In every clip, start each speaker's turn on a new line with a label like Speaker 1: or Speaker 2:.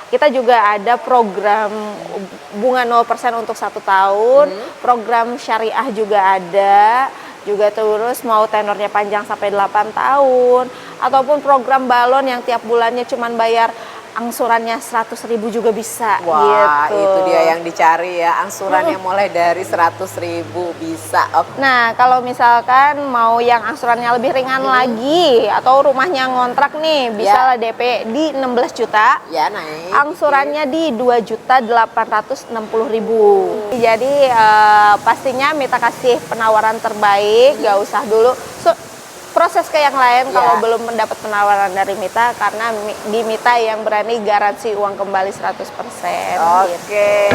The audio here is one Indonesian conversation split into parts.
Speaker 1: kita juga ada program bunga 0% untuk 1 tahun, program syariah juga ada, juga terus mau tenornya panjang sampai 8 tahun, ataupun program balon yang tiap bulannya cuman bayar angsurannya 100.000 juga bisa.
Speaker 2: Wah,
Speaker 1: gitu.
Speaker 2: itu dia yang dicari ya, angsurannya mulai dari 100.000 bisa. Oke.
Speaker 1: Nah, kalau misalkan mau yang angsurannya lebih ringan lagi, atau rumahnya ngontrak nih, bisa lah DP di 16 juta.
Speaker 2: Ya, naik.
Speaker 1: Angsurannya di 2.860.000. Jadi pastinya Mita kasih penawaran terbaik, gak usah dulu proses ke yang lain kalau belum mendapat penawaran dari Mita, karena di Mita yang berani garansi uang kembali 100%.
Speaker 2: Oke.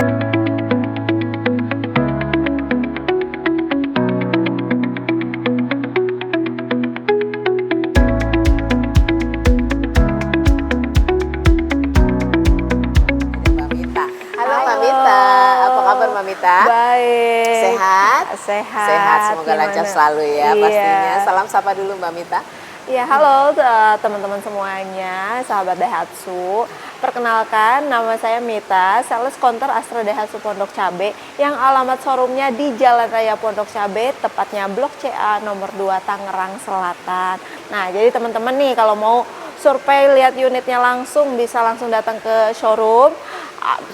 Speaker 2: Mbak Mita. Halo Mbak Mita, apa kabar Mbak Mita?
Speaker 1: Baik.
Speaker 2: Sehat?
Speaker 1: Sehat.
Speaker 2: Sehat, semoga lancar selalu ya pastinya. Salam sapa dulu Mbak Mita.
Speaker 1: Ya, halo teman-teman semuanya, sahabat Daihatsu. Perkenalkan, nama saya Mita, sales counter Astra Daihatsu Pondok Cabe, yang alamat showroomnya di Jalan Raya Pondok Cabe, tepatnya Blok CA nomor 2 Tangerang Selatan. Nah, jadi teman-teman nih kalau mau survei lihat unitnya langsung, bisa langsung datang ke showroom,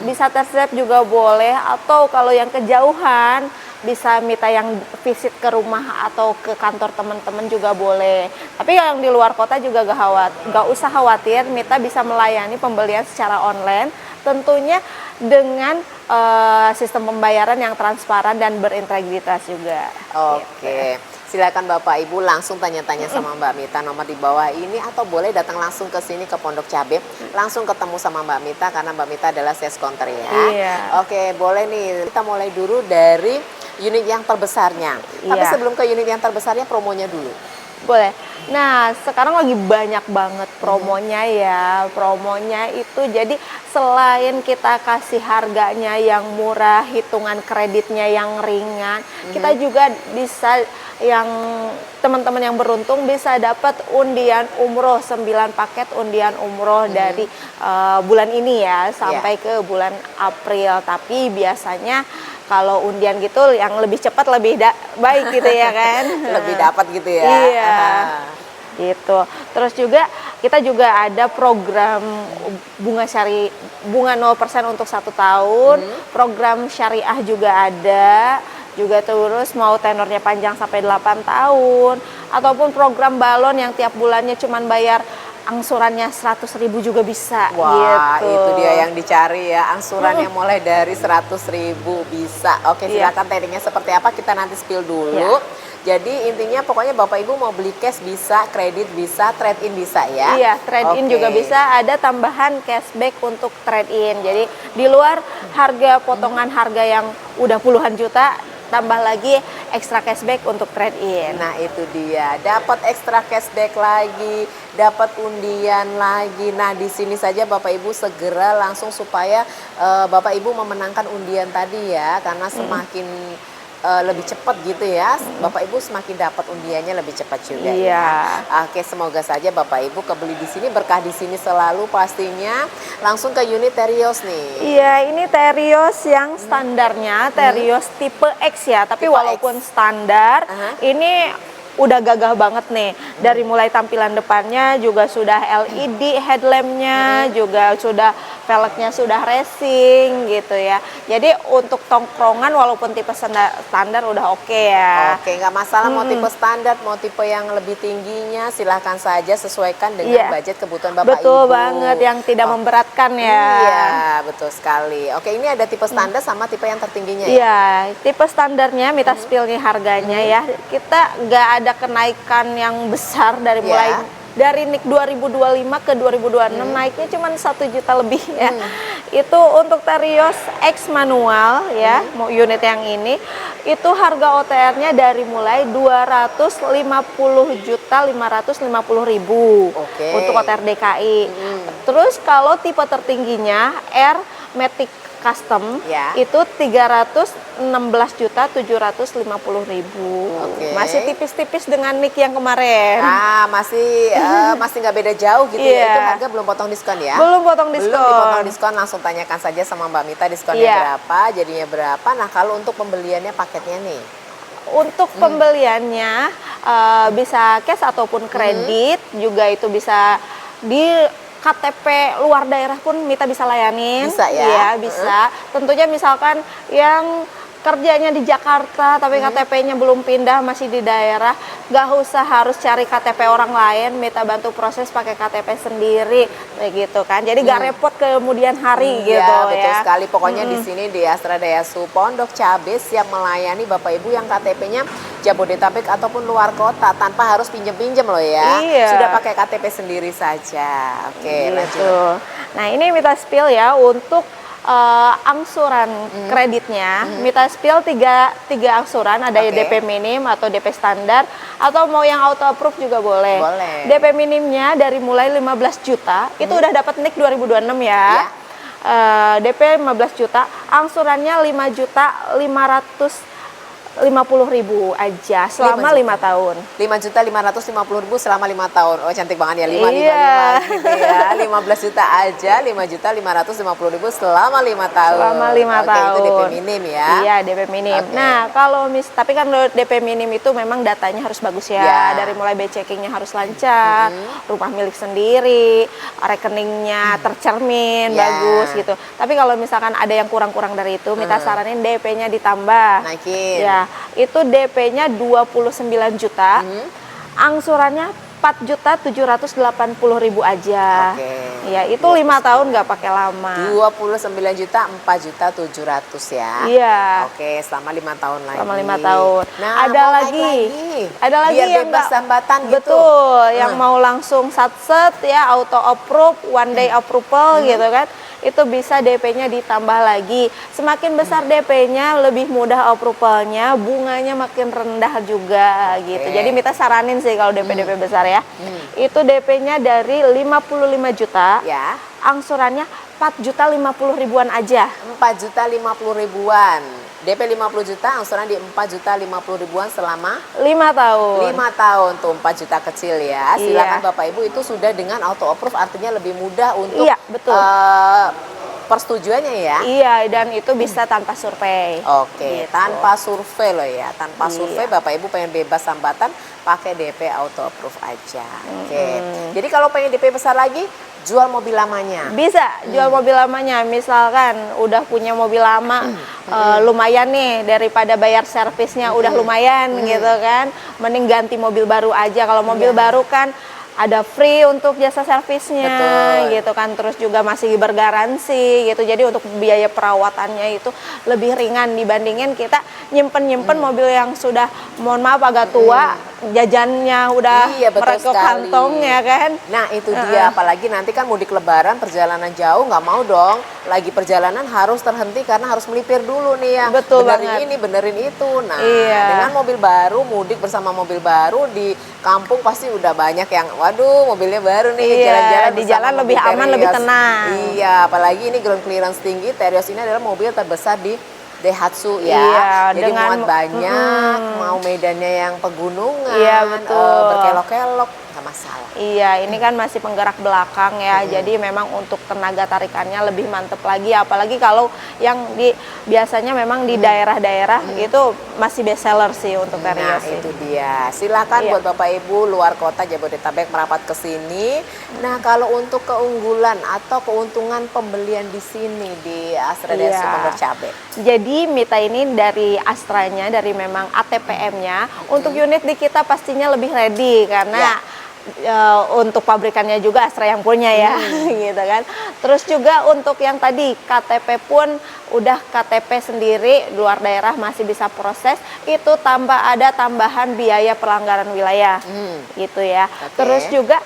Speaker 1: bisa test drive juga boleh, atau kalau yang kejauhan bisa Mita yang visit ke rumah atau ke kantor teman-teman juga boleh. Tapi yang di luar kota juga gak usah khawatir, Mita bisa melayani pembelian secara online, tentunya dengan sistem pembayaran yang transparan dan berintegritas juga.
Speaker 2: Oke. Silakan Bapak Ibu langsung tanya-tanya sama Mbak Mita, nomor di bawah ini, atau boleh datang langsung ke sini ke Pondok Cabe, langsung ketemu sama Mbak Mita karena Mbak Mita adalah sales counter ya.
Speaker 1: Iya.
Speaker 2: Oke, boleh nih. Kita mulai dulu dari unit yang terbesarnya. Tapi sebelum ke unit yang terbesarnya, promonya dulu.
Speaker 1: Boleh. Nah, sekarang lagi banyak banget promonya ya. Promonya itu jadi selain kita kasih harganya yang murah, hitungan kreditnya yang ringan, kita juga bisa yang teman-teman yang beruntung bisa dapat undian umroh 9 paket undian umroh dari bulan ini ya sampai ke bulan April. Tapi biasanya kalau undian gitu yang lebih cepat lebih baik gitu ya kan.
Speaker 2: Lebih dapat gitu ya.
Speaker 1: Iya. Gitu. Terus juga kita juga ada program bunga 0% untuk 1 tahun, program syariah juga ada, juga terus mau tenornya panjang sampai 8 tahun, ataupun program balon yang tiap bulannya cuman bayar angsurannya 100.000 juga bisa.
Speaker 2: Wah,
Speaker 1: gitu.
Speaker 2: itu dia yang dicari ya, angsurannya mulai dari 100.000 bisa. Oke, silakan tekniknya seperti apa kita nanti spill dulu. Jadi intinya pokoknya Bapak Ibu mau beli cash bisa, kredit bisa, trade in bisa ya.
Speaker 1: Iya, trade in juga bisa, ada tambahan cashback untuk trade in. Jadi di luar harga potongan harga yang udah puluhan juta, tambah lagi ekstra cashback untuk trade in.
Speaker 2: Nah, itu dia. Dapat ekstra cashback lagi, dapat undian lagi. Nah, di sini saja Bapak Ibu segera langsung supaya Bapak Ibu memenangkan undian tadi ya, karena semakin lebih cepat gitu ya, Bapak Ibu semakin dapat undiannya lebih cepat juga ya. Oke, semoga saja Bapak Ibu kebeli di sini, berkah di sini selalu pastinya. Langsung ke unit Terios nih.
Speaker 1: Iya, ini Terios yang standarnya Terios tipe X ya, tapi
Speaker 2: Tipe
Speaker 1: walaupun
Speaker 2: X.
Speaker 1: standar, ini udah gagah banget nih. Dari mulai tampilan depannya juga sudah LED headlampnya, juga sudah velgnya sudah racing gitu ya. Jadi untuk tongkrongan walaupun tipe standar udah oke ya.
Speaker 2: Oke, nggak masalah mau tipe standar, mau tipe yang lebih tingginya, silahkan saja sesuaikan dengan budget kebutuhan Bapak Ibu.
Speaker 1: Betul banget, yang tidak memberatkan ya.
Speaker 2: Iya, betul sekali. Oke, ini ada tipe standar sama tipe yang tertingginya ya?
Speaker 1: Iya, tipe standarnya Mita spill nih harganya ya. Kita nggak ada kenaikan yang besar dari mulai dari NIK 2025 ke 2026 naiknya cuma 1 juta lebih ya. Itu untuk Terios X manual ya, mau unit yang ini itu harga OTR-nya dari mulai 250.550.000 untuk OTR DKI. Terus kalau tipe tertingginya R Matic custom
Speaker 2: Ya.
Speaker 1: itu 316.750.000.
Speaker 2: Oke.
Speaker 1: Masih tipis-tipis dengan nick yang kemarin.
Speaker 2: Masih nggak beda jauh gitu ya.
Speaker 1: Iya.
Speaker 2: Itu harga belum potong diskon ya?
Speaker 1: Belum potong diskon.
Speaker 2: Belum dipotong diskon, langsung tanyakan saja sama Mbak Mita diskonnya
Speaker 1: Iya.
Speaker 2: berapa, jadinya berapa. Nah, kalau untuk pembeliannya paketnya nih.
Speaker 1: Untuk pembeliannya bisa cash ataupun kredit, juga itu bisa di KTP luar daerah pun Mita bisa layanin.
Speaker 2: Bisa ya?
Speaker 1: Iya, bisa. Tentunya misalkan yang kerjanya di Jakarta tapi KTP-nya belum pindah, masih di daerah, nggak usah harus cari KTP orang lain, Mita bantu proses pakai KTP sendiri, kayak gitu kan. Jadi nggak repot kemudian hari gitu
Speaker 2: Ya, betul
Speaker 1: ya.
Speaker 2: sekali. Pokoknya di sini di Astra Dayasu Pondok Cabe siap melayani Bapak Ibu yang KTP-nya Jabodetabek ataupun luar kota tanpa harus pinjem-pinjem loh ya.
Speaker 1: Iya.
Speaker 2: Sudah pakai KTP sendiri saja. Oke, lanjut.
Speaker 1: Gitu. Nah, ini Mita spill ya untuk angsuran kreditnya. Mita spill tiga angsuran, ada
Speaker 2: Oke.
Speaker 1: DP minim atau DP standar, atau mau yang auto approve juga boleh.
Speaker 2: Boleh.
Speaker 1: DP minimnya dari mulai 15 juta, itu udah dapat NIK 2026 ya.
Speaker 2: Ya.
Speaker 1: DP 15 juta, angsurannya 5.550.000 aja selama 5 tahun.
Speaker 2: 5.550.000 selama 5 tahun. Oh, cantik banget ya, 5
Speaker 1: Iya.
Speaker 2: gitu ya. 15 juta aja, 5.550.000 selama 5 tahun.
Speaker 1: Selama 5
Speaker 2: Oke,
Speaker 1: tahun.
Speaker 2: itu DP minim ya.
Speaker 1: Iya, DP minim.
Speaker 2: Oke.
Speaker 1: Nah, kalau tapi kan DP minim itu memang datanya harus bagus ya.
Speaker 2: Ya.
Speaker 1: Dari mulai checkingnya harus lancar, rumah milik sendiri, rekeningnya tercermin,
Speaker 2: Ya.
Speaker 1: bagus gitu. Tapi kalau misalkan ada yang kurang-kurang dari itu, Mita saranin DP-nya ditambah.
Speaker 2: Naikin.
Speaker 1: Ya, itu DP-nya 29 juta. Angsurannya 4.780.000 aja.
Speaker 2: Oke.
Speaker 1: Ya, itu 5 tahun nggak pakai lama.
Speaker 2: 29 juta, 4.700.000 ya.
Speaker 1: Iya.
Speaker 2: Oke, selama 5 tahun lagi.
Speaker 1: Selama 5 tahun.
Speaker 2: Nah,
Speaker 1: ada
Speaker 2: mau naik
Speaker 1: lagi.
Speaker 2: lagi.
Speaker 1: Ada lagi
Speaker 2: Biar
Speaker 1: yang
Speaker 2: bebas
Speaker 1: nggak-
Speaker 2: hambatan gitu.
Speaker 1: Betul, yang mau langsung satset ya, auto approve, one day approval gitu kan. Itu bisa DP-nya ditambah lagi. Semakin besar DP-nya, lebih mudah approval-nya, bunganya makin rendah juga gitu. Jadi Mita saranin sih kalau DP-DP besar ya. Itu DP-nya dari 55 juta,
Speaker 2: Ya.
Speaker 1: angsurannya 4.050.000-an aja.
Speaker 2: 4.050.000-an. DP 50 juta, angsuran di 4.050.000-an selama
Speaker 1: 5 tahun.
Speaker 2: 5 tahun tuh, 4 juta kecil ya. Silakan
Speaker 1: Iya.
Speaker 2: Bapak Ibu, itu sudah dengan auto approve, artinya lebih mudah untuk
Speaker 1: Iya, betul.
Speaker 2: persetujuannya ya.
Speaker 1: Iya, dan itu bisa tanpa survei.
Speaker 2: Oke,
Speaker 1: Gitu.
Speaker 2: tanpa survei loh ya. Tanpa
Speaker 1: Iya.
Speaker 2: survei Bapak Ibu pengen bebas hambatan, pakai DP auto approve aja. Oke. Jadi kalau pengen DP besar lagi, jual mobil lamanya.
Speaker 1: Bisa jual mobil lamanya, misalkan udah punya mobil lama, lumayan nih daripada bayar servisnya udah lumayan gitu kan, mending ganti mobil baru aja. Kalau mobil baru kan ada free untuk jasa servisnya
Speaker 2: Betul.
Speaker 1: gitu kan, terus juga masih bergaransi gitu. Jadi untuk biaya perawatannya itu lebih ringan dibandingin kita nyimpen mobil yang sudah, mohon maaf, agak tua, jajannya udah
Speaker 2: Iya, betul
Speaker 1: merekuk
Speaker 2: sekali.
Speaker 1: kantong ya kan.
Speaker 2: Nah itu dia, apalagi nanti kan mudik lebaran, perjalanan jauh, nggak mau dong lagi perjalanan harus terhenti karena harus melipir dulu nih ya.
Speaker 1: Betul
Speaker 2: benerin
Speaker 1: banget.
Speaker 2: ini, benerin itu. Nah
Speaker 1: Iya.
Speaker 2: dengan mobil baru, mudik bersama mobil baru di kampung pasti udah banyak yang waduh mobilnya baru nih,
Speaker 1: Iya,
Speaker 2: jalan-jalan
Speaker 1: di
Speaker 2: bersama
Speaker 1: jalan
Speaker 2: mobil
Speaker 1: lebih aman, lebih
Speaker 2: Terios.
Speaker 1: tenang.
Speaker 2: Iya, apalagi ini ground clearance tinggi. Terios ini adalah mobil terbesar di Daihatsu ya.
Speaker 1: Iya,
Speaker 2: Jadi
Speaker 1: dengan
Speaker 2: muat banyak, mau medannya yang pegunungan,
Speaker 1: Iya, betul.
Speaker 2: berkelok-kelok, nggak masalah.
Speaker 1: Iya, ini kan masih penggerak belakang ya, jadi memang untuk tenaga tarikannya lebih mantep lagi, apalagi kalau yang biasanya memang di daerah-daerah itu masih best seller sih untuk
Speaker 2: Nah
Speaker 1: Terios ini.
Speaker 2: itu dia, silakan
Speaker 1: Iya.
Speaker 2: buat Bapak Ibu luar kota Jabodetabek merapat ke sini. Nah kalau untuk keunggulan atau keuntungan pembelian di sini di Astra Dayasu
Speaker 1: Iya.
Speaker 2: Pondok Cabe.
Speaker 1: Jadi Mita ini dari Astranya, dari memang ATPM-nya, untuk unit di kita pastinya lebih ready karena untuk pabrikannya juga Astra yang punya ya, gitu kan. Terus juga untuk yang tadi KTP pun udah KTP sendiri, luar daerah masih bisa proses, itu ada tambahan biaya pelanggaran wilayah, gitu ya.
Speaker 2: Oke.
Speaker 1: Terus juga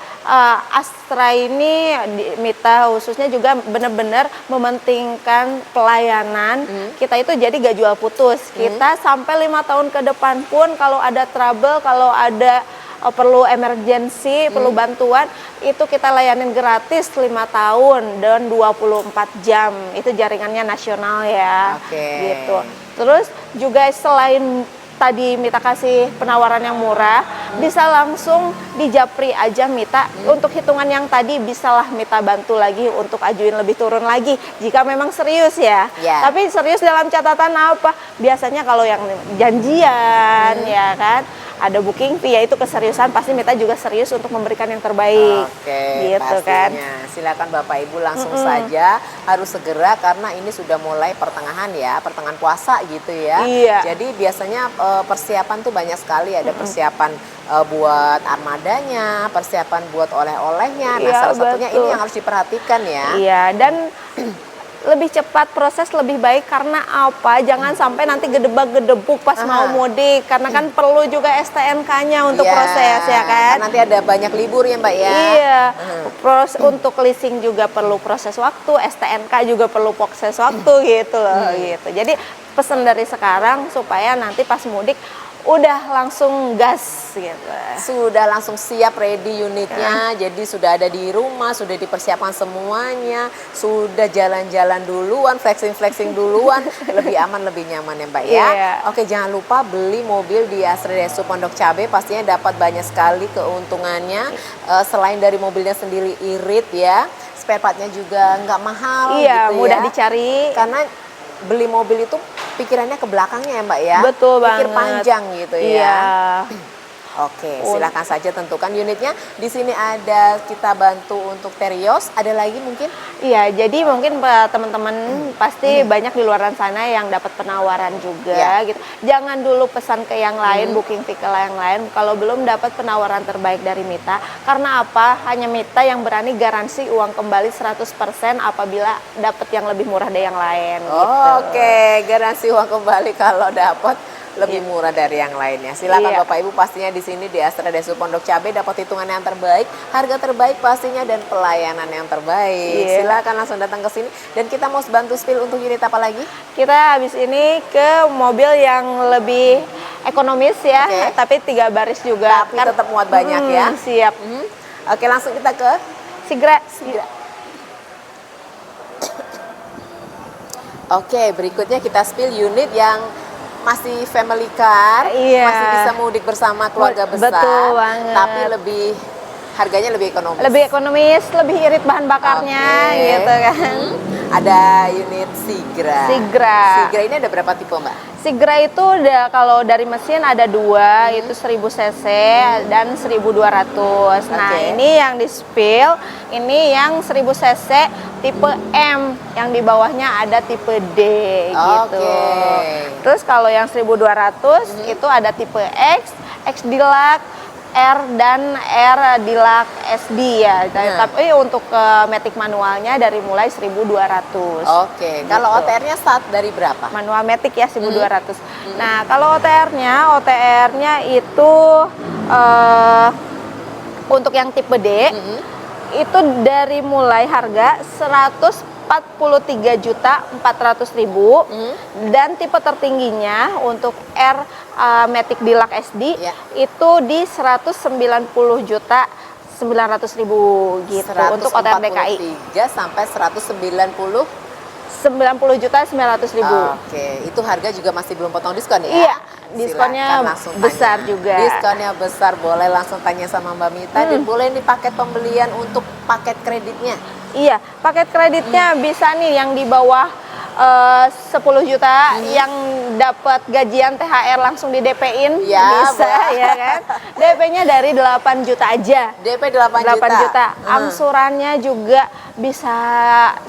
Speaker 1: Astra ini Mita khususnya juga benar-benar mementingkan pelayanan. Kita itu jadi gak jual putus. Kita sampai 5 tahun ke depan pun kalau ada trouble, kalau ada perlu emergency, perlu bantuan, itu kita layanin gratis 5 tahun dan 24 jam. Itu jaringannya nasional ya.
Speaker 2: Oke.
Speaker 1: Gitu. Terus juga selain tadi Mita kasih penawaran yang murah, bisa langsung di Japri aja Mita. Untuk hitungan yang tadi bisalah Mita bantu lagi untuk ajuin lebih turun lagi jika memang serius ya.
Speaker 2: Ya.
Speaker 1: Tapi serius dalam catatan apa? Biasanya kalau yang janjian ya kan, ada booking fee, ya itu keseriusan, pasti Mita juga serius untuk memberikan yang terbaik.
Speaker 2: Oke,
Speaker 1: gitu kan.
Speaker 2: pastinya. Silakan Bapak Ibu langsung saja, harus segera karena ini sudah mulai pertengahan ya, pertengahan puasa gitu ya.
Speaker 1: Iya.
Speaker 2: Jadi biasanya persiapan tuh banyak sekali, ada persiapan buat armadanya, persiapan buat oleh-olehnya. Nah,
Speaker 1: Iya,
Speaker 2: salah satunya ini
Speaker 1: betul.
Speaker 2: yang harus diperhatikan ya.
Speaker 1: Iya, dan lebih cepat proses lebih baik karena apa? Jangan sampai nanti gedebak-gedebuk pas mau mudik, karena kan perlu juga STNK-nya untuk
Speaker 2: Iya,
Speaker 1: proses ya kan.
Speaker 2: nanti ada banyak libur ya Mbak ya.
Speaker 1: Iya, untuk leasing juga perlu proses waktu, STNK juga perlu proses waktu gitu loh gitu. Jadi pesan dari sekarang supaya nanti pas mudik udah langsung gas gitu.
Speaker 2: Sudah langsung siap ready unitnya, jadi sudah ada di rumah, sudah dipersiapkan semuanya, sudah jalan-jalan duluan, flexing-flexing duluan, lebih aman, lebih nyaman ya Mbak ya.
Speaker 1: Iya.
Speaker 2: Oke, jangan lupa beli mobil di Astra Desu Pondok Cabe, pastinya dapat banyak sekali keuntungannya. Selain dari mobilnya sendiri irit ya, spare partnya juga nggak mahal
Speaker 1: Iya,
Speaker 2: gitu
Speaker 1: mudah
Speaker 2: ya.
Speaker 1: dicari.
Speaker 2: Karena beli mobil itu pikirannya ke belakangnya ya Mbak ya.
Speaker 1: Betul
Speaker 2: Pikir
Speaker 1: banget.
Speaker 2: panjang gitu ya.
Speaker 1: Iya.
Speaker 2: Oke, silakan saja tentukan unitnya. Di sini ada kita bantu untuk Terios. Ada lagi mungkin?
Speaker 1: Iya, jadi mungkin teman-teman pasti banyak di luar sana yang dapat penawaran juga
Speaker 2: Ya.
Speaker 1: gitu. Jangan dulu pesan ke yang lain, booking fee ke yang lain kalau belum dapat penawaran terbaik dari Mita. Karena apa? Hanya Mita yang berani garansi uang kembali 100% apabila dapat yang lebih murah dari yang lain gitu.
Speaker 2: Oke, garansi uang kembali kalau dapat lebih murah dari yang lainnya. Silakan
Speaker 1: Iya.
Speaker 2: Bapak Ibu, pastinya di sini di Astra Desu Pondok Cabe dapat hitungan yang terbaik, harga terbaik pastinya dan pelayanan yang terbaik.
Speaker 1: Iya.
Speaker 2: Silakan langsung datang ke sini dan kita mau bantu spill untuk unit apa lagi?
Speaker 1: Kita habis ini ke mobil yang lebih ekonomis ya,
Speaker 2: Oke.
Speaker 1: tapi 3 baris juga.
Speaker 2: Tapi tetap muat banyak ya.
Speaker 1: Siap.
Speaker 2: Oke, langsung kita ke
Speaker 1: Sigra.
Speaker 2: Oke, berikutnya kita spill unit yang masih family car,
Speaker 1: Iya.
Speaker 2: masih bisa mudik bersama keluarga besar,
Speaker 1: Betul banget.
Speaker 2: tapi harganya lebih ekonomis.
Speaker 1: Lebih ekonomis, lebih irit bahan bakarnya
Speaker 2: Oke.
Speaker 1: gitu kan.
Speaker 2: Ada unit Sigra.
Speaker 1: Sigra.
Speaker 2: Sigra ini ada berapa tipe Mbak?
Speaker 1: Sigra itu udah kalau dari mesin ada 2, itu 1000 cc dan 1200. Nah,
Speaker 2: Oke.
Speaker 1: ini yang di spill, ini yang 1000 cc tipe M, yang di bawahnya ada tipe D gitu.
Speaker 2: Oke.
Speaker 1: Terus kalau yang 1200 itu ada tipe X, X Deluxe, R dan R Deluxe SD ya. Tapi untuk matic manualnya dari mulai 1200.
Speaker 2: Oke, kalau
Speaker 1: Gitu.
Speaker 2: OTR-nya start dari berapa?
Speaker 1: Manual matic ya 1200. Nah, kalau OTR-nya itu untuk yang tipe D itu dari mulai harga 143.400.000 dan tipe tertingginya untuk R Matic Deluxe SD
Speaker 2: Ya.
Speaker 1: itu di 190.900.000 gitu untuk OTR DKI.
Speaker 2: 143 sampai 190.
Speaker 1: 90.900.000.
Speaker 2: Oke, itu harga juga masih belum potong diskon ya?
Speaker 1: Iya, diskonnya
Speaker 2: Silakan langsung
Speaker 1: besar
Speaker 2: tanya.
Speaker 1: juga.
Speaker 2: Diskonnya besar, boleh langsung tanya sama Mbak Mita dan boleh nih paket pembelian untuk paket kreditnya.
Speaker 1: Iya, paket kreditnya bisa nih yang di bawah 10 juta yang dapat gajian THR langsung di DP-in
Speaker 2: Ya,
Speaker 1: bisa
Speaker 2: boleh.
Speaker 1: ya kan. DP-nya dari 8 juta aja.
Speaker 2: DP 8
Speaker 1: 8 juta.
Speaker 2: Hmm.
Speaker 1: Angsurannya juga bisa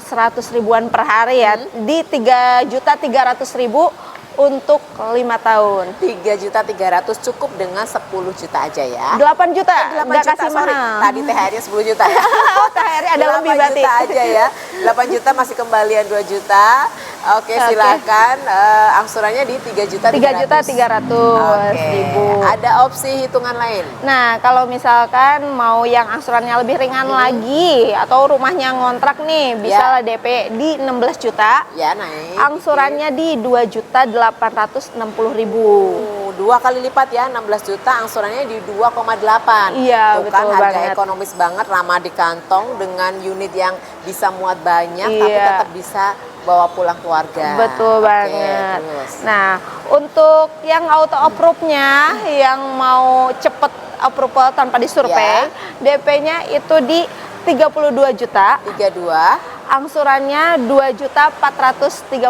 Speaker 1: 100 ribuan per hari ya. Di 3.300.000 untuk 5 tahun.
Speaker 2: 3.300.000 cukup dengan 10 juta aja ya.
Speaker 1: 8 juta,
Speaker 2: 8
Speaker 1: nggak
Speaker 2: juta,
Speaker 1: kasih
Speaker 2: sorry.
Speaker 1: mahal.
Speaker 2: Tadi THR-nya 10 juta ya.
Speaker 1: Oh, THR ada
Speaker 2: 8
Speaker 1: lebih berarti.
Speaker 2: juta aja ya. 8 juta masih kembalian 2 juta. Oke,
Speaker 1: Oke.
Speaker 2: silakan angsurannya di 3.300.000.
Speaker 1: 3.300.000.
Speaker 2: Ada opsi hitungan lain.
Speaker 1: Nah, kalau misalkan mau yang angsurannya lebih ringan lagi atau rumahnya ngontrak nih, bisa
Speaker 2: Ya.
Speaker 1: lah DP di 16 juta.
Speaker 2: Ya, naik.
Speaker 1: Angsurannya di 2.860.000.
Speaker 2: 2 kali lipat ya, 16 juta angsurannya di 2,8.
Speaker 1: Iya,
Speaker 2: Tuh kan
Speaker 1: betul
Speaker 2: harga
Speaker 1: banget.
Speaker 2: ekonomis banget, ramah di kantong dengan unit yang bisa muat banyak tapi
Speaker 1: Iya.
Speaker 2: tetap bisa bawa pulang keluarga.
Speaker 1: Betul
Speaker 2: Oke,
Speaker 1: banget.
Speaker 2: terus.
Speaker 1: Nah, untuk yang auto approve-nya yang mau cepet approval tanpa disurvey, DP-nya itu di 32 juta,
Speaker 2: 32,
Speaker 1: angsurannya 2.430.000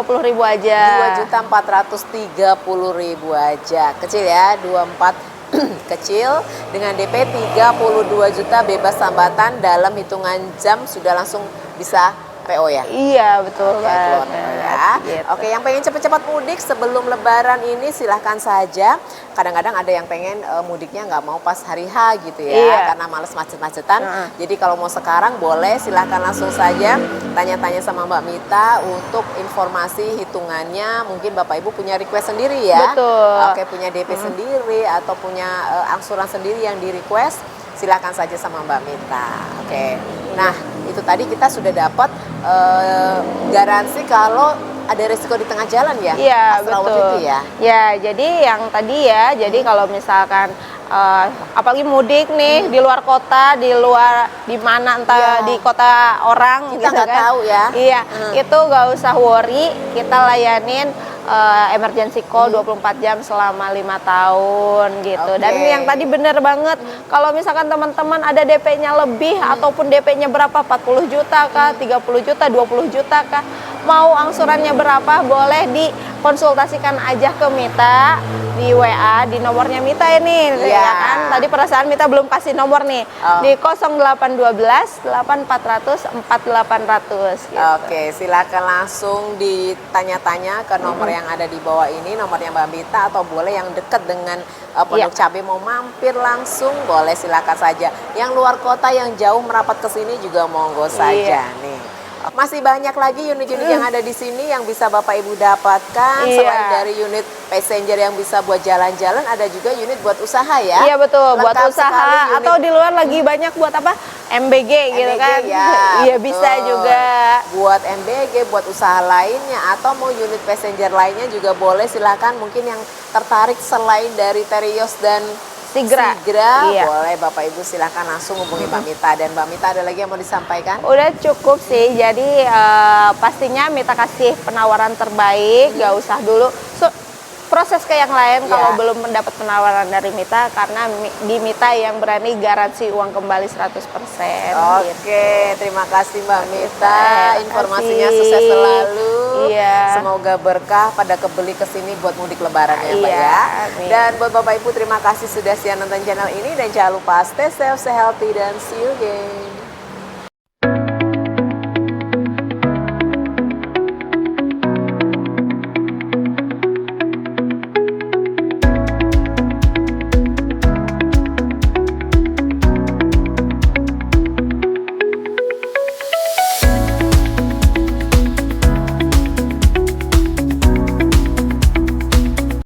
Speaker 1: aja.
Speaker 2: 2.430.000 aja. Kecil ya, 24 kecil dengan DP 32 juta bebas hambatan, dalam hitungan jam sudah langsung bisa PO ya.
Speaker 1: Iya, betul
Speaker 2: Oke, keluar
Speaker 1: banget.
Speaker 2: ya.
Speaker 1: Gitu.
Speaker 2: Oke, yang pengen cepet-cepet mudik sebelum Lebaran ini silahkan saja. Kadang-kadang ada yang pengen mudiknya nggak mau pas hari H gitu ya,
Speaker 1: Iya.
Speaker 2: karena males macet-macetan. Jadi kalau mau sekarang boleh, silahkan langsung saja tanya-tanya sama Mbak Mita untuk informasi hitungannya. Mungkin Bapak Ibu punya request sendiri ya.
Speaker 1: Betul.
Speaker 2: Oke, punya DP sendiri atau punya angsuran sendiri yang di request, silakan saja sama Mbak Mita. Oke. Nah, itu tadi kita sudah dapat garansi kalau ada resiko di tengah jalan ya.
Speaker 1: Iya,
Speaker 2: Astra Award
Speaker 1: betul.
Speaker 2: itu ya.
Speaker 1: Ya, jadi yang tadi ya, jadi kalau misalkan apalagi mudik nih di luar kota, di luar di mana entah
Speaker 2: Iya.
Speaker 1: di kota orang
Speaker 2: Kita
Speaker 1: gitu
Speaker 2: nggak
Speaker 1: kan.
Speaker 2: tahu ya.
Speaker 1: Iya, itu nggak usah worry, kita layanin emergency call 24 jam selama 5 tahun gitu. Dan
Speaker 2: Oke.
Speaker 1: yang tadi bener banget, kalau misalkan teman-teman ada DP-nya lebih ataupun DP-nya berapa, 40 juta kah, 30 juta, 20 juta kah, mau angsurannya berapa, boleh dikonsultasikan aja ke Mita di WA, di nomornya Mita ini,
Speaker 2: Iya.
Speaker 1: ya kan? Tadi perasaan Mita belum kasih nomor nih,
Speaker 2: Oh.
Speaker 1: di 0812 8400 4800 gitu.
Speaker 2: Oke, silakan langsung ditanya-tanya ke nomor yang ada di bawah ini, nomornya Mbak Mita, atau boleh yang dekat dengan Pondok
Speaker 1: Iya.
Speaker 2: Cabe mau mampir langsung, boleh silakan saja. Yang luar kota yang jauh merapat ke sini juga monggo saja nih. Masih banyak lagi unit-unit yang ada di sini yang bisa Bapak Ibu dapatkan.
Speaker 1: Iya.
Speaker 2: Selain dari unit passenger yang bisa buat jalan-jalan, ada juga unit buat usaha ya.
Speaker 1: Iya betul, buat
Speaker 2: Lengkap
Speaker 1: usaha
Speaker 2: sekali unit
Speaker 1: atau di luar lagi banyak buat apa? MBG gitu
Speaker 2: MBG,
Speaker 1: kan.
Speaker 2: ya,
Speaker 1: Iya bisa
Speaker 2: betul.
Speaker 1: juga.
Speaker 2: Buat MBG, buat usaha lainnya atau mau unit passenger lainnya juga boleh, silakan. Mungkin yang tertarik selain dari Terios dan
Speaker 1: Sigra. Iya.
Speaker 2: boleh Bapak Ibu silakan langsung hubungi Mbak Mita. Dan Mbak Mita ada lagi yang mau disampaikan?
Speaker 1: Udah cukup sih, jadi pastinya Mita kasih penawaran terbaik, gak usah dulu proses ke yang lain kalau
Speaker 2: Ya.
Speaker 1: belum mendapat penawaran dari Mita, karena di Mita yang berani garansi uang kembali 100%. gitu.
Speaker 2: Oke, terima kasih Mbak Mita.
Speaker 1: Terima
Speaker 2: Informasinya
Speaker 1: kasih.
Speaker 2: sukses selalu.
Speaker 1: Iya.
Speaker 2: Semoga berkah pada kebeli kesini buat mudik lebaran ya Mbak
Speaker 1: Iya,
Speaker 2: ya.
Speaker 1: amin.
Speaker 2: Dan buat Bapak Ibu terima kasih sudah setia nonton channel ini, dan jangan lupa stay safe, stay healthy, dan see you again.